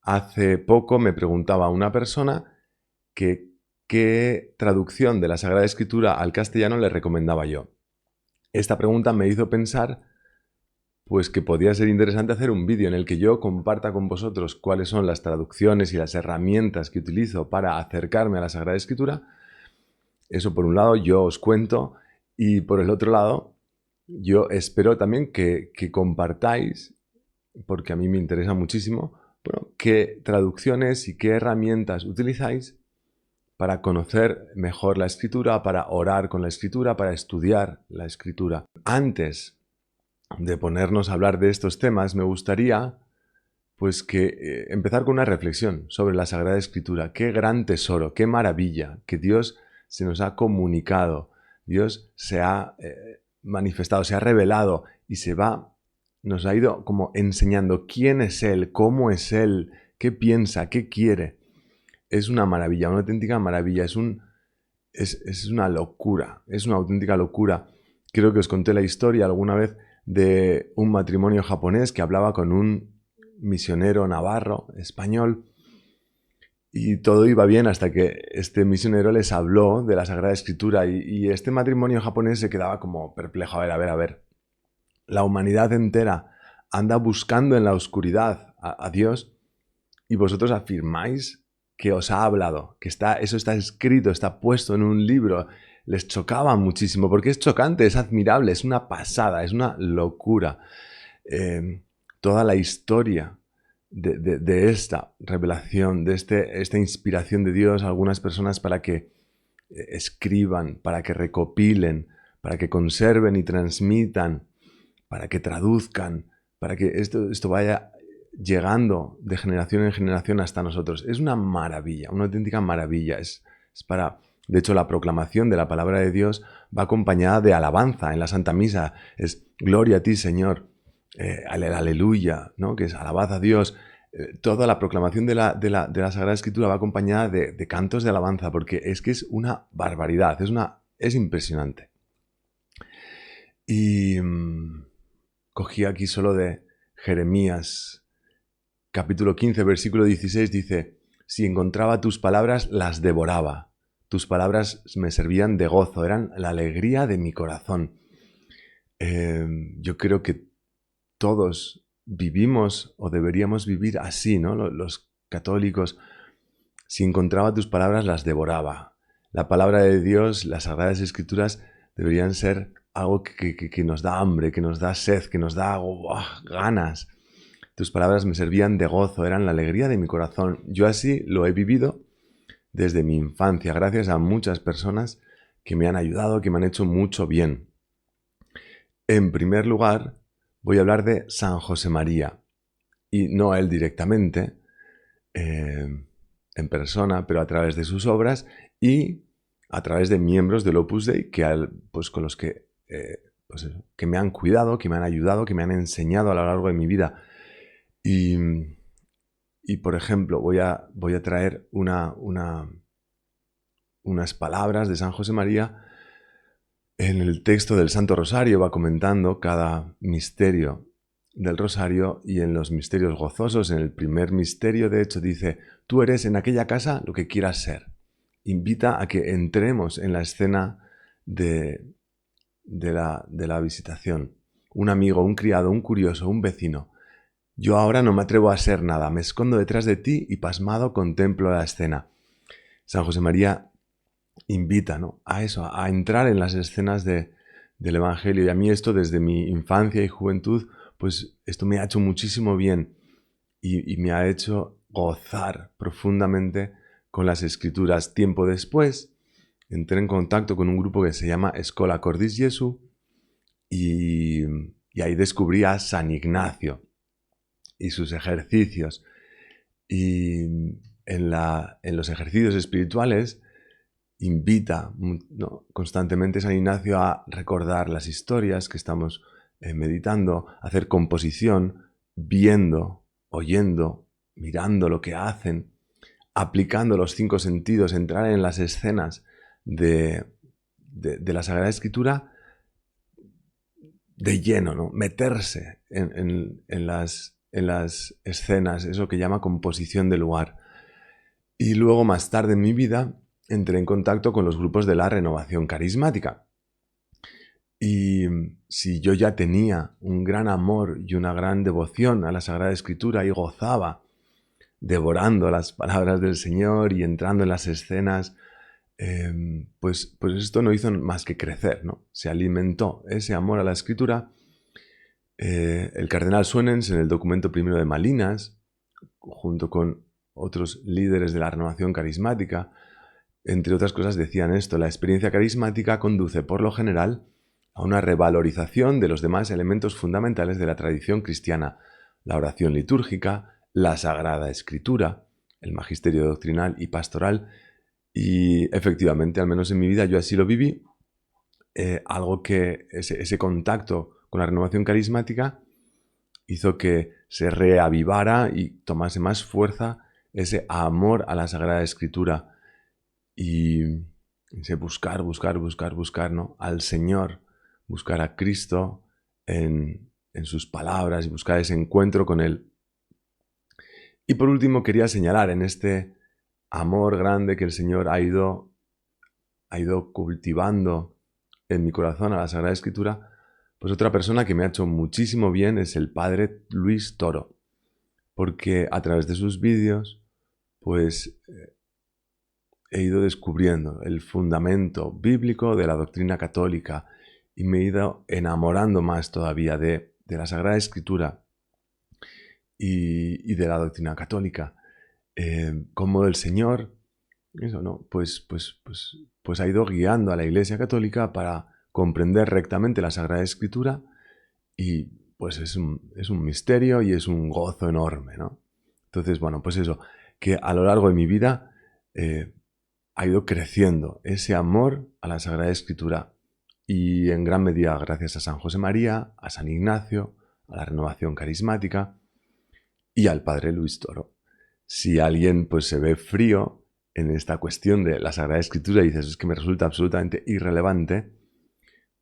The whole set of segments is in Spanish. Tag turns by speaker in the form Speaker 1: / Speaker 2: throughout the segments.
Speaker 1: Hace poco me preguntaba una persona que qué traducción de la Sagrada Escritura al castellano le recomendaba yo. Esta pregunta me hizo pensar pues que podría ser interesante hacer un vídeo en el que yo comparta con vosotros cuáles son las traducciones y las herramientas que utilizo para acercarme a la Sagrada Escritura. Eso por un lado yo os cuento, y por el otro lado yo espero también que compartáis, porque a mí me interesa muchísimo, bueno, qué traducciones y qué herramientas utilizáis para conocer mejor la Escritura, para orar con la Escritura, para estudiar la Escritura. Antes de ponernos a hablar de estos temas, me gustaría pues que empezar con una reflexión sobre la Sagrada Escritura. Qué gran tesoro, qué maravilla que Dios se nos ha comunicado, Dios se ha manifestado, se ha revelado y nos ha ido como enseñando quién es Él, cómo es Él, qué piensa, qué quiere. Es una maravilla, una auténtica maravilla, es una locura, es una auténtica locura. Creo que os conté la historia alguna vez de un matrimonio japonés que hablaba con un misionero navarro, español, y todo iba bien hasta que este misionero les habló de la Sagrada Escritura y este matrimonio japonés se quedaba como perplejo. A ver, la humanidad entera anda buscando en la oscuridad a Dios y vosotros afirmáis que os ha hablado, que eso está escrito, está puesto en un libro. Les chocaba muchísimo, porque es chocante, es admirable, es una pasada, es una locura. Toda la historia de esta revelación, de esta inspiración de Dios a algunas personas para que escriban, para que recopilen, para que conserven y transmitan, para que traduzcan, para que esto vaya llegando de generación en generación hasta nosotros. Es una maravilla, una auténtica maravilla. De hecho, la proclamación de la palabra de Dios va acompañada de alabanza en la Santa Misa. Es gloria a ti, Señor, aleluya, ¿no? Que es alabad a Dios. Toda la proclamación de la Sagrada Escritura va acompañada de cantos de alabanza, porque es que es una barbaridad, es impresionante. Y cogí aquí solo de Jeremías, capítulo 15, versículo 16, dice: si encontraba tus palabras, las devoraba. Tus palabras me servían de gozo, eran la alegría de mi corazón. Yo creo que todos vivimos o deberíamos vivir así, ¿no? Los católicos, si encontraba tus palabras, las devoraba. La palabra de Dios, las Sagradas Escrituras, deberían ser algo que nos da hambre, que nos da sed, que nos da ganas. Tus palabras me servían de gozo, eran la alegría de mi corazón. Yo así lo he vivido desde mi infancia, gracias a muchas personas que me han ayudado, que me han hecho mucho bien. En primer lugar, voy a hablar de San José María, y no a él directamente, en persona, pero a través de sus obras y a través de miembros del Opus Dei pues con los que, que me han cuidado, que me han ayudado, que me han enseñado a lo largo de mi vida. Y por ejemplo, voy a traer unas palabras de San José María. En el texto del Santo Rosario va comentando cada misterio del Rosario, y en los misterios gozosos, en el primer misterio, de hecho, dice: tú eres en aquella casa lo que quieras ser. Invita a que entremos en la escena de la visitación. Un amigo, un criado, un curioso, un vecino. Yo ahora no me atrevo a ser nada, me escondo detrás de ti y pasmado contemplo la escena. San José María invita, ¿no?, a eso, a entrar en las escenas del Evangelio. Y a mí esto, desde mi infancia y juventud, pues esto me ha hecho muchísimo bien y me ha hecho gozar profundamente con las Escrituras. Tiempo después entré en contacto con un grupo que se llama Escola Cordis Jesu, y ahí descubrí a San Ignacio y sus ejercicios. Y en los ejercicios espirituales invita, ¿no?, constantemente San Ignacio a recordar las historias que estamos meditando, a hacer composición, viendo, oyendo, mirando lo que hacen, aplicando los 5 sentidos, entrar en las escenas de la Sagrada Escritura de lleno, ¿no?, meterse en las en las escenas, eso que llama composición de lugar. Y luego, más tarde en mi vida, entré en contacto con los grupos de la renovación carismática. Y si yo ya tenía un gran amor y una gran devoción a la Sagrada Escritura y gozaba devorando las palabras del Señor y entrando en las escenas, pues esto no hizo más que crecer, ¿no? Se alimentó ese amor a la Escritura. El cardenal Suenens, en el documento primero de Malinas, junto con otros líderes de la renovación carismática, entre otras cosas decían esto: la experiencia carismática conduce por lo general a una revalorización de los demás elementos fundamentales de la tradición cristiana: la oración litúrgica, la Sagrada Escritura, el magisterio doctrinal y pastoral. Y efectivamente, al menos en mi vida, yo así lo viví. Algo que ese contacto con la renovación carismática hizo que se reavivara y tomase más fuerza ese amor a la Sagrada Escritura y ese buscar, ¿no? Al Señor, buscar a Cristo en sus palabras y buscar ese encuentro con Él. Y por último, quería señalar en este amor grande que el Señor ha ido cultivando en mi corazón a la Sagrada Escritura, pues otra persona que me ha hecho muchísimo bien es el padre Luis Toro, porque a través de sus vídeos, pues he ido descubriendo el fundamento bíblico de la doctrina católica y me he ido enamorando más todavía de la Sagrada Escritura y de la doctrina católica. Como el Señor, eso, ¿no? Pues ha ido guiando a la Iglesia Católica para comprender rectamente la Sagrada Escritura, y pues es un misterio y es un gozo enorme, ¿no? Entonces, bueno, pues eso, que a lo largo de mi vida ha ido creciendo ese amor a la Sagrada Escritura, y en gran medida gracias a San José María, a San Ignacio, a la renovación carismática y al padre Luis Toro. Si alguien pues se ve frío en esta cuestión de la Sagrada Escritura y dices: es que me resulta absolutamente irrelevante,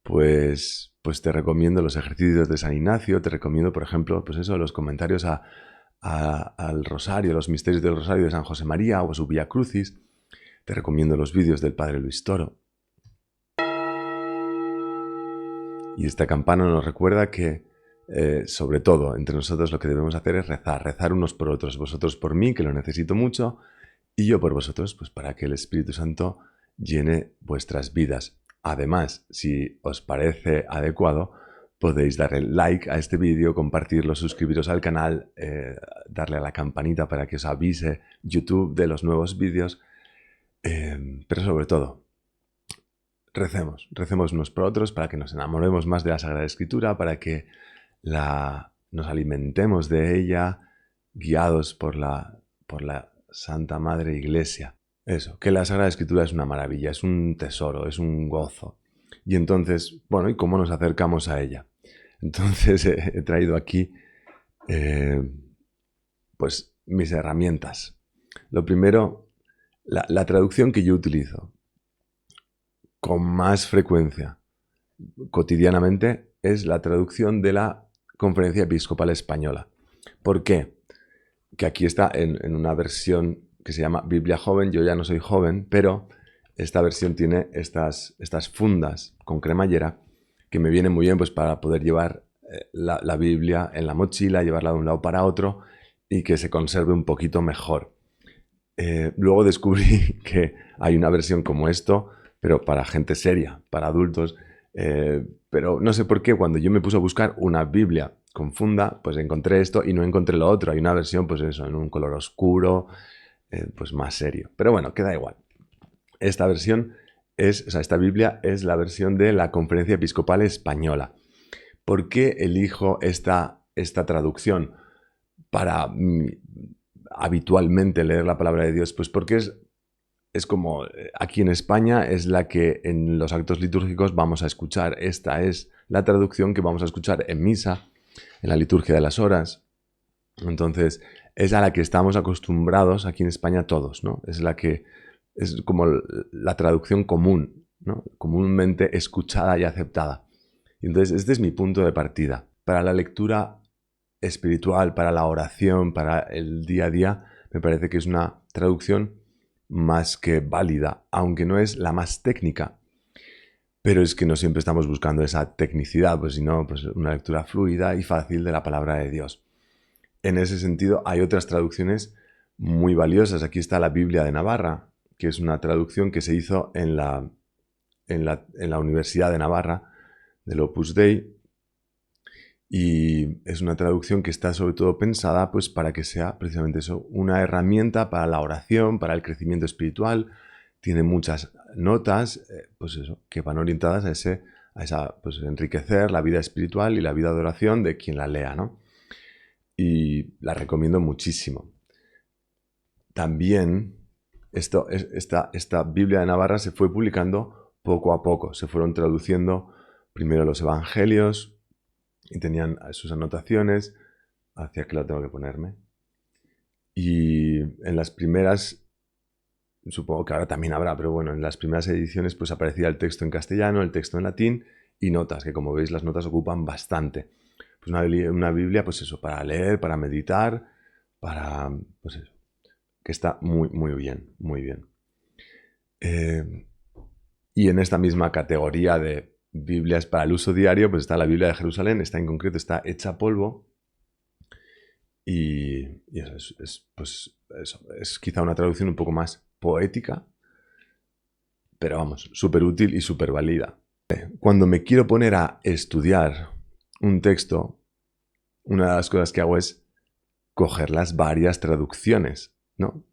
Speaker 1: pues te recomiendo los ejercicios de San Ignacio, te recomiendo, por ejemplo, pues eso, los comentarios al Rosario, los misterios del Rosario de San José María o su Vía Crucis, te recomiendo los vídeos del padre Luis Toro. Y esta campana nos recuerda que, sobre todo, entre nosotros lo que debemos hacer es rezar unos por otros, vosotros por mí, que lo necesito mucho, y yo por vosotros, pues para que el Espíritu Santo llene vuestras vidas. Además, si os parece adecuado, podéis darle like a este vídeo, compartirlo, suscribiros al canal, darle a la campanita para que os avise YouTube de los nuevos vídeos, pero sobre todo, recemos unos por otros para que nos enamoremos más de la Sagrada Escritura, para que nos alimentemos de ella, guiados por la Santa Madre Iglesia. Eso, que la Sagrada Escritura es una maravilla, es un tesoro, es un gozo. Y entonces, bueno, ¿y cómo nos acercamos a ella? Entonces he traído aquí pues mis herramientas. Lo primero, la traducción que yo utilizo con más frecuencia cotidianamente es la traducción de la Conferencia Episcopal Española. ¿Por qué? Que aquí está en una versión que se llama Biblia Joven. Yo ya no soy joven, pero esta versión tiene estas fundas con cremallera que me vienen muy bien pues para poder llevar la Biblia en la mochila, llevarla de un lado para otro y que se conserve un poquito mejor. Luego descubrí que hay una versión como esto, pero para gente seria, para adultos, pero no sé por qué cuando yo me puse a buscar una Biblia con funda, pues encontré esto y no encontré lo otro. Hay una versión, pues eso, en un color oscuro, pues más serio. Pero bueno, queda igual. Esta versión esta Biblia es la versión de la Conferencia Episcopal Española. ¿Por qué elijo esta traducción para habitualmente leer la palabra de Dios? Pues porque es como aquí en España es la que en los actos litúrgicos vamos a escuchar. Esta es la traducción que vamos a escuchar en misa, en la liturgia de las horas. Entonces, es a la que estamos acostumbrados aquí en España todos, ¿no? Es la que es como la traducción común, ¿no? Comúnmente escuchada y aceptada. Y entonces, este es mi punto de partida. Para la lectura espiritual, para la oración, para el día a día, me parece que es una traducción más que válida, aunque no es la más técnica. Pero es que no siempre estamos buscando esa tecnicidad, pues sino pues una lectura fluida y fácil de la palabra de Dios. En ese sentido, hay otras traducciones muy valiosas. Aquí está la Biblia de Navarra, que es una traducción que se hizo en la Universidad de Navarra, del Opus Dei, y es una traducción que está sobre todo pensada pues, para que sea precisamente eso, una herramienta para la oración, para el crecimiento espiritual. Tiene muchas notas pues eso, que van orientadas a esa, pues, enriquecer la vida espiritual y la vida de oración de quien la lea, ¿no? Y la recomiendo muchísimo. También esta Biblia de Navarra se fue publicando poco a poco. Se fueron traduciendo primero los evangelios y tenían sus anotaciones. Hacia que la tengo que ponerme. Y en las primeras, supongo que ahora también habrá, pero bueno, en las primeras ediciones pues aparecía el texto en castellano, el texto en latín y notas, que como veis las notas ocupan bastante. Pues una Biblia, pues eso, para leer, para meditar, para, pues eso, que está muy, muy bien, muy bien. Y en esta misma categoría de Biblias para el uso diario, pues está la Biblia de Jerusalén, está en concreto, está hecha polvo. Y eso es quizá una traducción un poco más poética, pero vamos, súper útil y súper válida. Cuando me quiero poner a estudiar un texto, una de las cosas que hago es coger las varias traducciones, ¿no?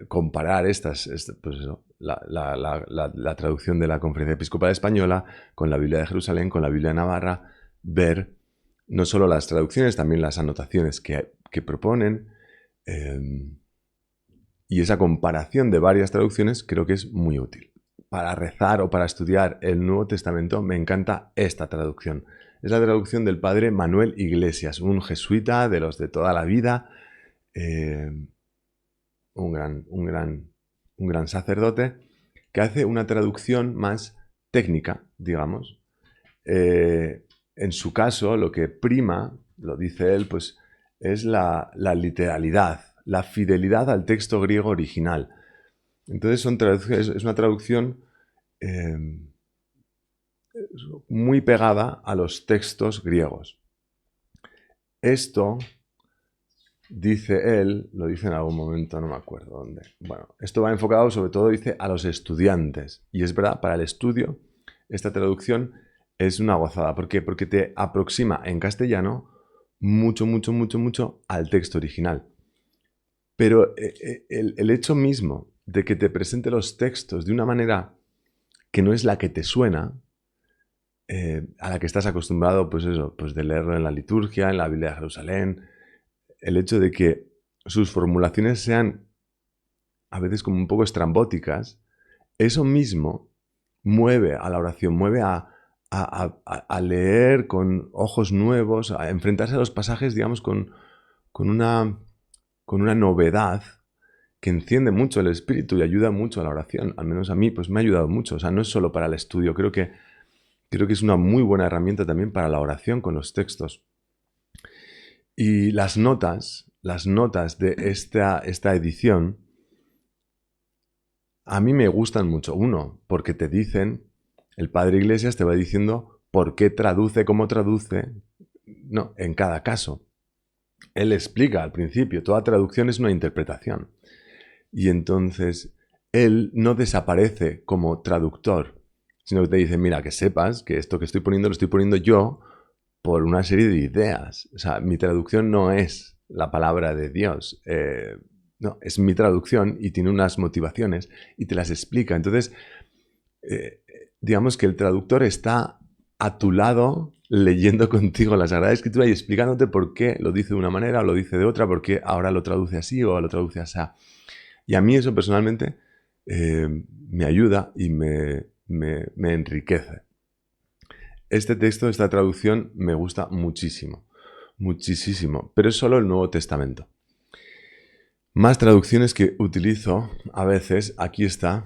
Speaker 1: Comparar pues eso, la traducción de la Conferencia Episcopal Española con la Biblia de Jerusalén, con la Biblia de Navarra, ver no solo las traducciones, también las anotaciones que proponen, y esa comparación de varias traducciones creo que es muy útil. Para rezar o para estudiar el Nuevo Testamento me encanta esta traducción. Es la traducción del padre Manuel Iglesias, un jesuita de los de toda la vida, un gran sacerdote, que hace una traducción más técnica, digamos. En su caso, lo que prima, lo dice él, pues es la literalidad, la fidelidad al texto griego original. Entonces es una traducción muy pegada a los textos griegos. Esto, dice él, lo dice en algún momento, no me acuerdo dónde. Bueno, esto va enfocado sobre todo, dice, a los estudiantes. Y es verdad, para el estudio, esta traducción es una gozada. ¿Por qué? Porque te aproxima en castellano mucho al texto original. Pero el hecho mismo de que te presente los textos de una manera que no es la que te suena, a la que estás acostumbrado, pues eso, pues de leerlo en la liturgia, en la Biblia de Jerusalén, el hecho de que sus formulaciones sean a veces como un poco estrambóticas, eso mismo mueve a la oración, mueve a leer con ojos nuevos, a enfrentarse a los pasajes, digamos, con una novedad que enciende mucho el espíritu y ayuda mucho a la oración. Al menos a mí, pues me ha ayudado mucho. O sea, no es solo para el estudio, creo que es una muy buena herramienta también para la oración con los textos. Y las notas de esta edición, a mí me gustan mucho. Uno, porque te dicen, el padre Iglesias te va diciendo por qué traduce, cómo traduce, no, en cada caso. Él explica al principio, toda traducción es una interpretación. Y entonces, él no desaparece como traductor, sino que te dice, mira, que sepas que esto que estoy poniendo lo estoy poniendo yo por una serie de ideas. O sea, mi traducción no es la palabra de Dios. No, es mi traducción y tiene unas motivaciones y te las explica. Entonces, digamos que el traductor está a tu lado leyendo contigo la Sagrada Escritura y explicándote por qué lo dice de una manera o lo dice de otra, por qué ahora lo traduce así o lo traduce así. Y a mí eso personalmente me ayuda y me enriquece. Este texto, esta traducción me gusta muchísimo, muchísimo, pero es solo el Nuevo Testamento. Más traducciones que utilizo a veces, aquí está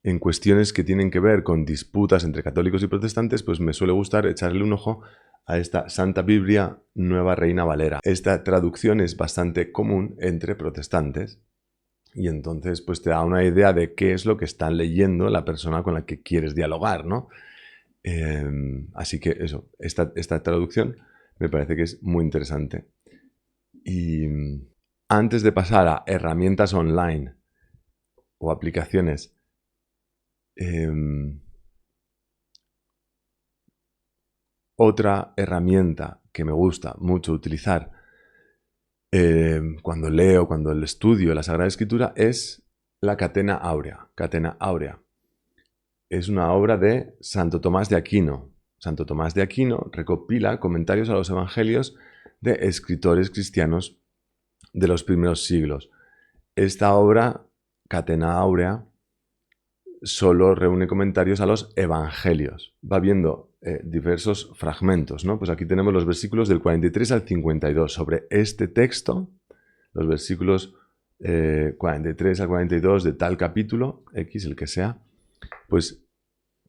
Speaker 1: en cuestiones que tienen que ver con disputas entre católicos y protestantes, pues me suele gustar echarle un ojo a esta Santa Biblia Nueva Reina Valera. Esta traducción es bastante común entre protestantes y entonces pues te da una idea de qué es lo que están leyendo la persona con la que quieres dialogar, ¿no? Así que eso, esta traducción me parece que es muy interesante. Y antes de pasar a herramientas online o aplicaciones, otra herramienta que me gusta mucho utilizar cuando leo, cuando estudio la Sagrada Escritura es la Catena Áurea. Catena Áurea es una obra de Santo Tomás de Aquino. Santo Tomás de Aquino recopila comentarios a los evangelios de escritores cristianos de los primeros siglos. Esta obra, Catena Áurea, solo reúne comentarios a los evangelios. Va viendo diversos fragmentos, ¿no? Pues aquí tenemos los versículos del 43 al 52. Sobre este texto, los versículos 43 al 42 de tal capítulo, X, el que sea, pues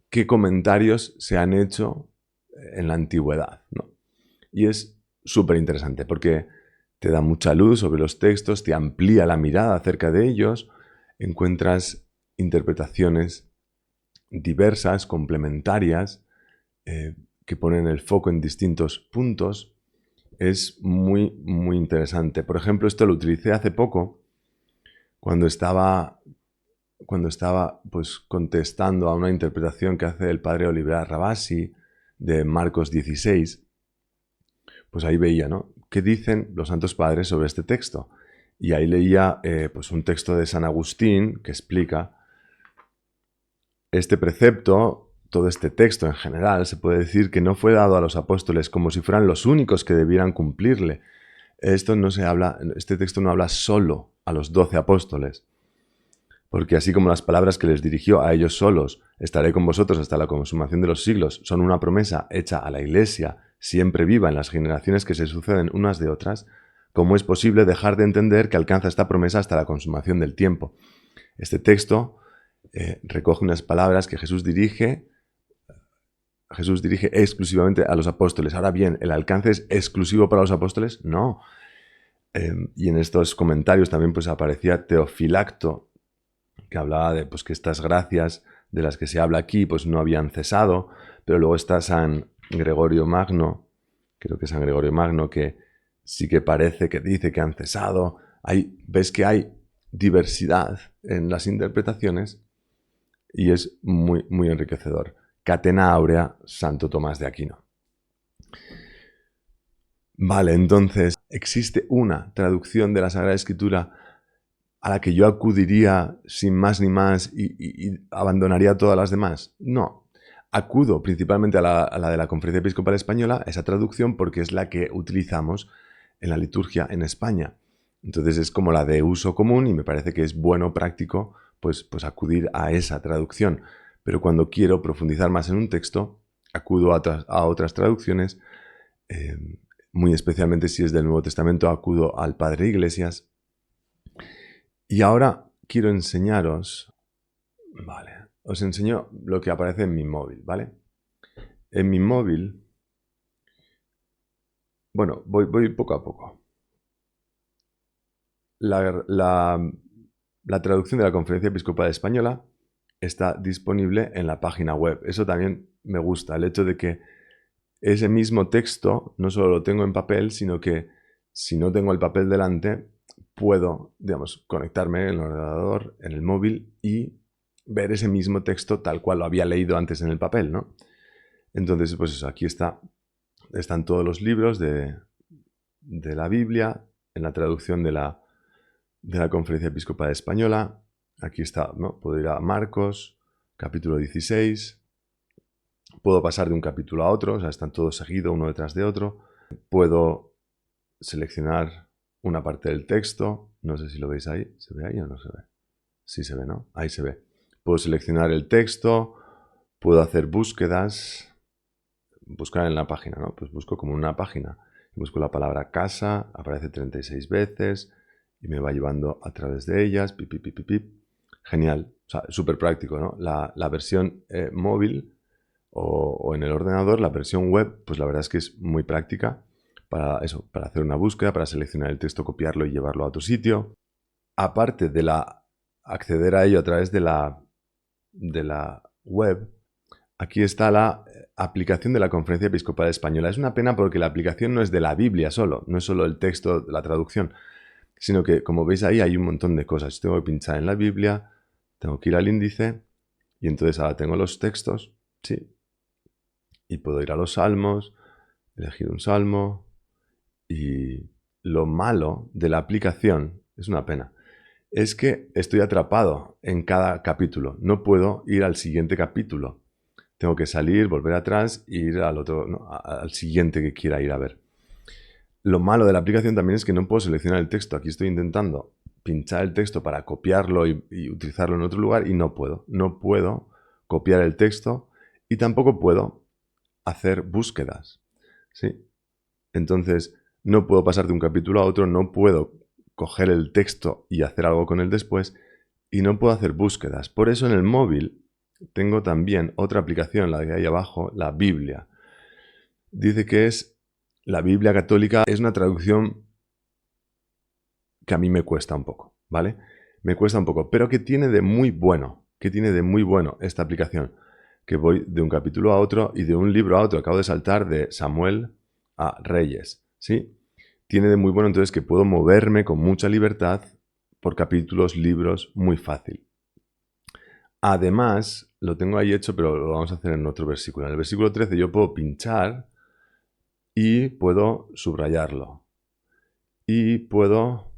Speaker 1: qué comentarios se han hecho en la antigüedad, ¿no? Y es súper interesante porque te da mucha luz sobre los textos, te amplía la mirada acerca de ellos, encuentras interpretaciones diversas, complementarias, que ponen el foco en distintos puntos. Es muy, muy interesante. Por ejemplo, esto lo utilicé hace poco cuando estaba pues, contestando a una interpretación que hace el padre Oliver Rabasi de Marcos 16. Pues ahí veía, ¿no? ¿Qué dicen los santos padres sobre este texto? Y ahí leía pues un texto de San Agustín que explica este precepto, todo este texto en general, se puede decir que no fue dado a los apóstoles como si fueran los únicos que debieran cumplirle. Este texto no habla solo a los 12 apóstoles, porque así como las palabras que les dirigió a ellos solos, estaré con vosotros hasta la consumación de los siglos, son una promesa hecha a la Iglesia, siempre viva en las generaciones que se suceden unas de otras, ¿cómo es posible dejar de entender que alcanza esta promesa hasta la consumación del tiempo? Este texto recoge unas palabras que Jesús dirige exclusivamente a los apóstoles. Ahora bien, ¿el alcance es exclusivo para los apóstoles? No. Y en estos comentarios también pues aparecía Teofilacto, que hablaba de pues, que estas gracias de las que se habla aquí pues no habían cesado, pero luego está San Gregorio Magno, creo que San Gregorio Magno, que sí que parece que dice que han cesado. Ves que hay diversidad en las interpretaciones y es muy, muy enriquecedor. Catena Áurea, Santo Tomás de Aquino. Vale, entonces, ¿existe una traducción de la Sagrada Escritura a la que yo acudiría sin más ni más y abandonaría todas las demás? No. Acudo principalmente a la de la Conferencia Episcopal Española, esa traducción, porque es la que utilizamos en la liturgia en España. Entonces es como la de uso común y me parece que es bueno, práctico, pues acudir a esa traducción. Pero cuando quiero profundizar más en un texto, acudo a otras traducciones, muy especialmente si es del Nuevo Testamento, acudo al Padre Iglesias. Y ahora quiero enseñaros, vale, os enseño lo que aparece en mi móvil, ¿vale? En mi móvil, bueno, voy poco a poco. La traducción de la Conferencia Episcopal Española está disponible en la página web. Eso también me gusta, el hecho de que ese mismo texto no solo lo tengo en papel, sino que si no tengo el papel delante, puedo, digamos, conectarme en el ordenador, en el móvil y ver ese mismo texto tal cual lo había leído antes en el papel, ¿no? Entonces, pues eso, aquí están todos los libros de la Biblia, en la traducción de la Conferencia Episcopal Española. Aquí está, ¿no? Puedo ir a Marcos, capítulo 16. Puedo pasar de un capítulo a otro, o sea, están todos seguidos uno detrás de otro. Puedo seleccionar una parte del texto. No sé si lo veis ahí. ¿Se ve ahí o no se ve? Sí se ve, ¿no? Ahí se ve. Puedo seleccionar el texto. Puedo hacer búsquedas. Buscar en la página, ¿no? Pues busco como una página. Busco la palabra casa, aparece 36 veces y me va llevando a través de ellas. Pip, pip, pip, pip. genial, o sea, súper práctico, ¿no? La versión móvil o en el ordenador, la versión web, pues la verdad es que es muy práctica para eso, para hacer una búsqueda, para seleccionar el texto, copiarlo y llevarlo a otro sitio. Aparte de acceder a ello a través de la web, aquí está la aplicación de la Conferencia Episcopal Española. Es una pena porque la aplicación no es de la Biblia solo, no es solo el texto, la traducción, sino que, como veis ahí, hay un montón de cosas. Tengo que pinchar en la Biblia, tengo que ir al índice y entonces ahora tengo los textos, sí, y puedo ir a los salmos, elegir un salmo y lo malo de la aplicación, es una pena, es que estoy atrapado en cada capítulo. No puedo ir al siguiente capítulo. Tengo que salir, volver atrás e ir al otro, no, al siguiente que quiera ir a ver. Lo malo de la aplicación también es que no puedo seleccionar el texto. Aquí estoy intentando pinchar el texto para copiarlo y utilizarlo en otro lugar y no puedo. No puedo copiar el texto y tampoco puedo hacer búsquedas. ¿Sí? Entonces, no puedo pasar de un capítulo a otro, no puedo coger el texto y hacer algo con él después y no puedo hacer búsquedas. Por eso en el móvil tengo también otra aplicación, la que hay abajo, la Biblia. Dice que es la Biblia católica, es una traducción que a mí me cuesta un poco, ¿vale? Me cuesta un poco, pero que tiene de muy bueno, esta aplicación, que voy de un capítulo a otro y de un libro a otro. Acabo de saltar de Samuel a Reyes, ¿sí? Tiene de muy bueno entonces que puedo moverme con mucha libertad por capítulos, libros, muy fácil. Además, lo tengo ahí hecho, pero lo vamos a hacer en otro versículo. En el versículo 13 yo puedo pinchar y puedo subrayarlo. Y puedo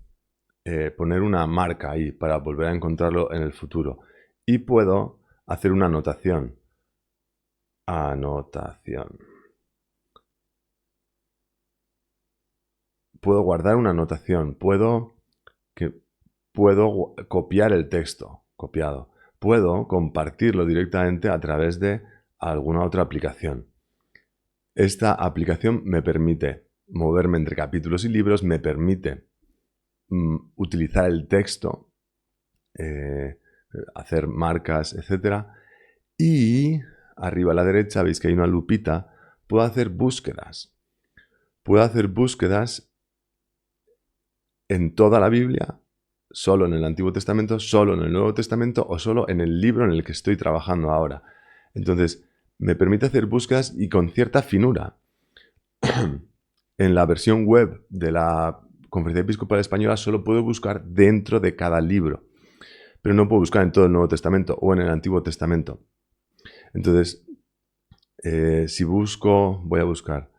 Speaker 1: poner una marca ahí para volver a encontrarlo en el futuro. Y puedo hacer una anotación. Anotación. Puedo guardar una anotación. Puedo copiar el texto. Copiado. Puedo compartirlo directamente a través de alguna otra aplicación. Esta aplicación me permite moverme entre capítulos y libros, me permite utilizar el texto, hacer marcas, etc. Y arriba a la derecha veis que hay una lupita. Puedo hacer búsquedas. Puedo hacer búsquedas en toda la Biblia, solo en el Antiguo Testamento, solo en el Nuevo Testamento o solo en el libro en el que estoy trabajando ahora. Entonces, me permite hacer búsquedas y con cierta finura. En la versión web de la Conferencia Episcopal Española solo puedo buscar dentro de cada libro, pero no puedo buscar en todo el Nuevo Testamento o en el Antiguo Testamento. Entonces, si busco, voy a buscar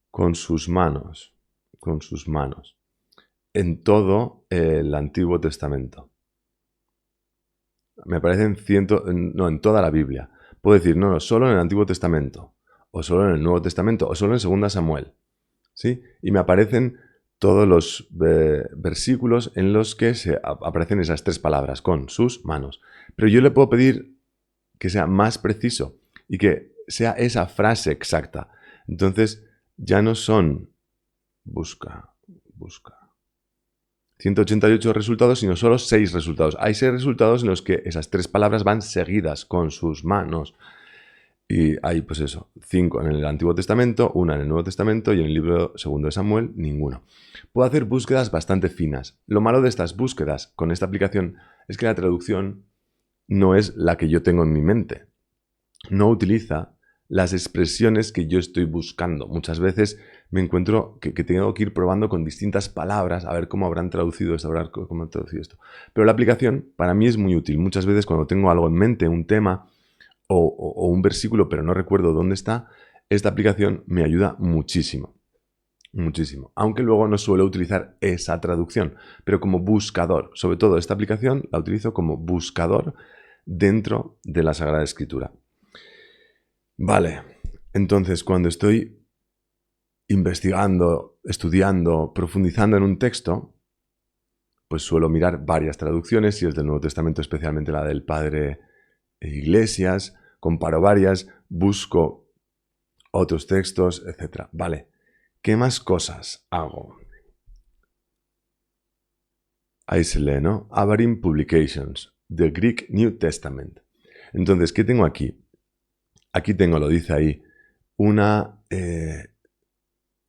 Speaker 1: con sus manos, en todo el Antiguo Testamento. Me aparecen en toda la Biblia. Puedo decir, no, solo en el Antiguo Testamento, o solo en el Nuevo Testamento, o solo en 2 Samuel. ¿Sí? Y me aparecen todos los versículos en los que aparecen esas 3 palabras, con sus manos. Pero yo le puedo pedir que sea más preciso y que sea esa frase exacta. Entonces, ya no son busca 188 resultados, sino solo 6 resultados. Hay 6 resultados en los que esas 3 palabras van seguidas con sus manos. Y hay, pues eso, 5 en el Antiguo Testamento, 1 en el Nuevo Testamento y en el libro 2 de Samuel, ninguno. Puedo hacer búsquedas bastante finas. Lo malo de estas búsquedas con esta aplicación es que la traducción no es la que yo tengo en mi mente. No utiliza las expresiones que yo estoy buscando. Muchas veces me encuentro que tengo que ir probando con distintas palabras a ver cómo habrán traducido esto, cómo han traducido esto. Pero la aplicación para mí es muy útil. Muchas veces cuando tengo algo en mente, un tema o un versículo, pero no recuerdo dónde está, esta aplicación me ayuda muchísimo. Muchísimo. Aunque luego no suelo utilizar esa traducción, pero como buscador. Sobre todo esta aplicación la utilizo como buscador dentro de la Sagrada Escritura. Vale, entonces cuando estoy investigando, estudiando, profundizando en un texto, pues suelo mirar varias traducciones, si es del Nuevo Testamento, especialmente la del Padre Iglesias, comparo varias, busco otros textos, etc. Vale, ¿qué más cosas hago? Ahí se lee, ¿no? Averim Publications. the Greek New Testament. Entonces, ¿qué tengo aquí? Aquí tengo, lo dice ahí, un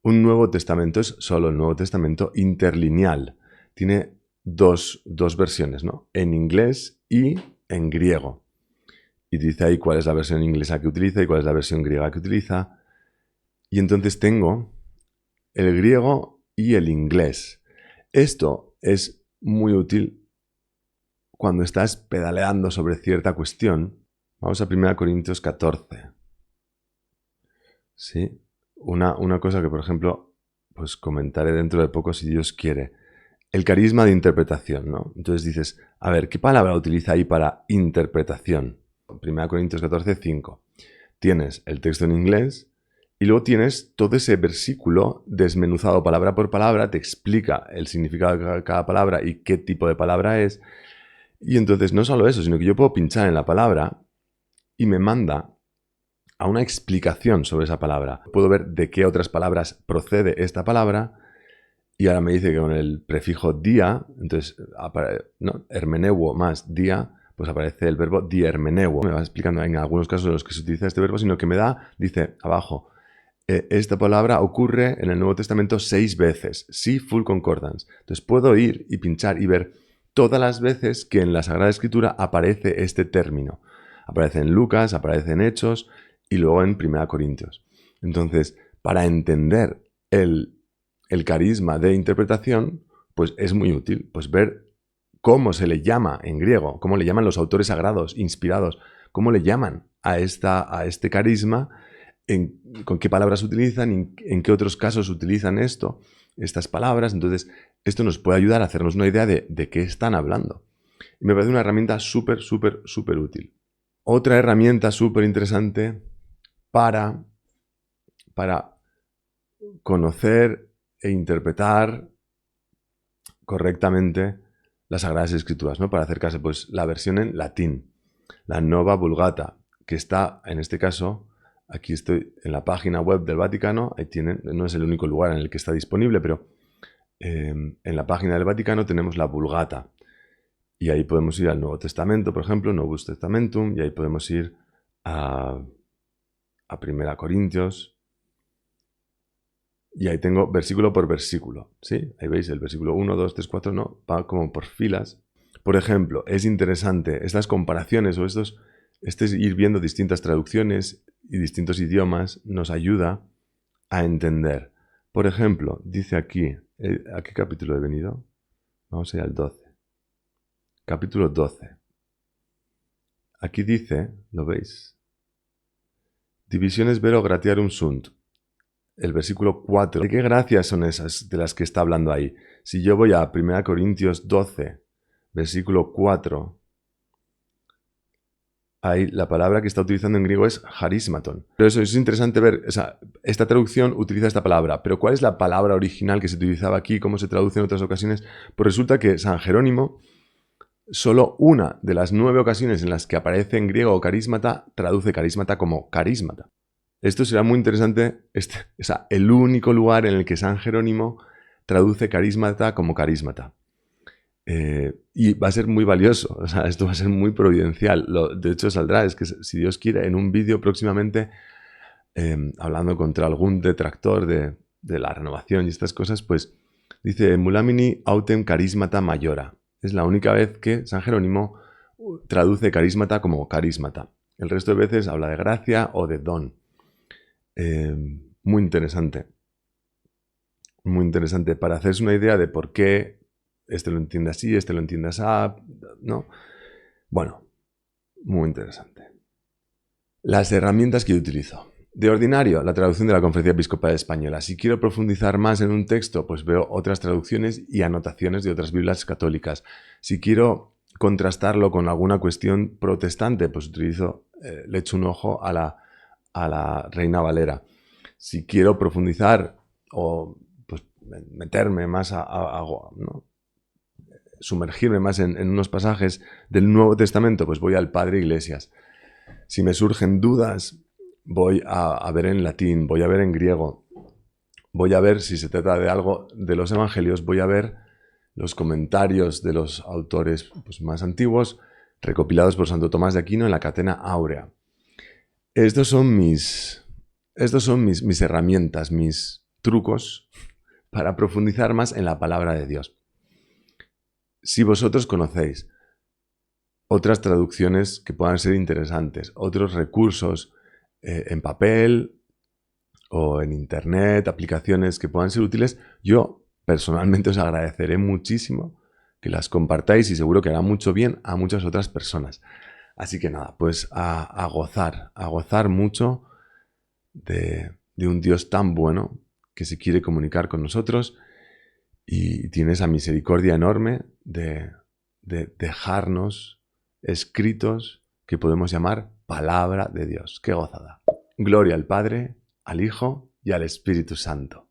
Speaker 1: Nuevo Testamento, es solo el Nuevo Testamento interlineal. Tiene dos versiones, ¿no? En inglés y en griego. Y dice ahí cuál es la versión inglesa que utiliza y cuál es la versión griega que utiliza. Y entonces tengo el griego y el inglés. Esto es muy útil cuando estás pedaleando sobre cierta cuestión. Vamos a 1 Corintios 14. ¿Sí? Una cosa que, por ejemplo, pues comentaré dentro de poco si Dios quiere. El carisma de interpretación, ¿no? Entonces dices, a ver, ¿qué palabra utiliza ahí para interpretación? 1 Corintios 14, 5. Tienes el texto en inglés y luego tienes todo ese versículo desmenuzado palabra por palabra, te explica el significado de cada palabra y qué tipo de palabra es. Y entonces no solo eso, sino que yo puedo pinchar en la palabra y me manda a una explicación sobre esa palabra. Puedo ver de qué otras palabras procede esta palabra y ahora me dice que con el prefijo dia, entonces hermeneuo más dia, pues aparece el verbo diermeneuo. Me va explicando en algunos casos en los que se utiliza este verbo, sino que me da, dice abajo, esta palabra ocurre en el Nuevo Testamento 6 veces. Sí, full concordance. Entonces puedo ir y pinchar y ver todas las veces que en la Sagrada Escritura aparece este término. Aparece en Lucas, aparece en Hechos y luego en 1 Corintios. Entonces, para entender el carisma de interpretación, pues es muy útil pues ver cómo se le llama en griego, cómo le llaman los autores sagrados, inspirados, cómo le llaman a este carisma, con qué palabras utilizan, en qué otros casos utilizan estas palabras. Entonces, esto nos puede ayudar a hacernos una idea de qué están hablando. Y me parece una herramienta súper, súper, súper útil. Otra herramienta súper interesante para conocer e interpretar correctamente las Sagradas Escrituras, ¿no? Para acercarse, pues, la versión en latín, la Nova Vulgata, que está, en este caso, aquí estoy en la página web del Vaticano, ahí tienen, no es el único lugar en el que está disponible, pero en la página del Vaticano tenemos la Vulgata. Y ahí podemos ir al Nuevo Testamento, por ejemplo, Novus Testamentum, y ahí podemos ir a 1 Corintios. Y ahí tengo versículo por versículo, ¿sí? Ahí veis el versículo 1, 2, 3, 4, no, va como por filas. Por ejemplo, es interesante estas comparaciones o ir viendo distintas traducciones y distintos idiomas nos ayuda a entender. Por ejemplo, dice aquí, ¿a qué capítulo he venido? Vamos a ir al 12. Capítulo 12. Aquí dice, ¿lo veis? Divisiones vero gratiarum sunt. El versículo 4. ¿De qué gracias son esas de las que está hablando ahí? Si yo voy a 1 Corintios 12, versículo 4, ahí la palabra que está utilizando en griego es charismaton. Pero eso es interesante ver, esta traducción utiliza esta palabra, pero ¿cuál es la palabra original que se utilizaba aquí? ¿Cómo se traduce en otras ocasiones? Pues resulta que San Jerónimo, solo una de las 9 ocasiones en las que aparece en griego carismata, traduce carismata como carismata. Esto será muy interesante, el único lugar en el que San Jerónimo traduce carismata como carismata. Y va a ser muy valioso, esto va a ser muy providencial. De hecho saldrá, es que si Dios quiere, en un vídeo próximamente, hablando contra algún detractor de la renovación y estas cosas, pues dice, mulamini autem carismata mayora. Es la única vez que San Jerónimo traduce carismata como carismata. El resto de veces habla de gracia o de don. Muy interesante. Muy interesante para hacerse una idea de por qué este lo entiende así, este lo entiende así, ¿no? Bueno, muy interesante. Las herramientas que yo utilizo. De ordinario, la traducción de la Conferencia Episcopal Española. Si quiero profundizar más en un texto, pues veo otras traducciones y anotaciones de otras Biblias católicas. Si quiero contrastarlo con alguna cuestión protestante, pues le echo un ojo a la Reina Valera. Si quiero profundizar o pues, meterme más ¿no? Sumergirme más en unos pasajes del Nuevo Testamento, pues voy al Padre Iglesias. Si me surgen dudas, voy a ver en latín, voy a ver en griego, voy a ver si se trata de algo de los evangelios, voy a ver los comentarios de los autores pues, más antiguos, recopilados por Santo Tomás de Aquino en la Catena Áurea. Estos son mis herramientas, mis trucos para profundizar más en la palabra de Dios. Si vosotros conocéis otras traducciones que puedan ser interesantes, otros recursos en papel o en internet, aplicaciones que puedan ser útiles, yo personalmente os agradeceré muchísimo que las compartáis y seguro que hará mucho bien a muchas otras personas. Así que nada, pues a gozar mucho de un Dios tan bueno que se quiere comunicar con nosotros y tiene esa misericordia enorme de dejarnos escritos que podemos llamar palabra de Dios. ¡Qué gozada! Gloria al Padre, al Hijo y al Espíritu Santo.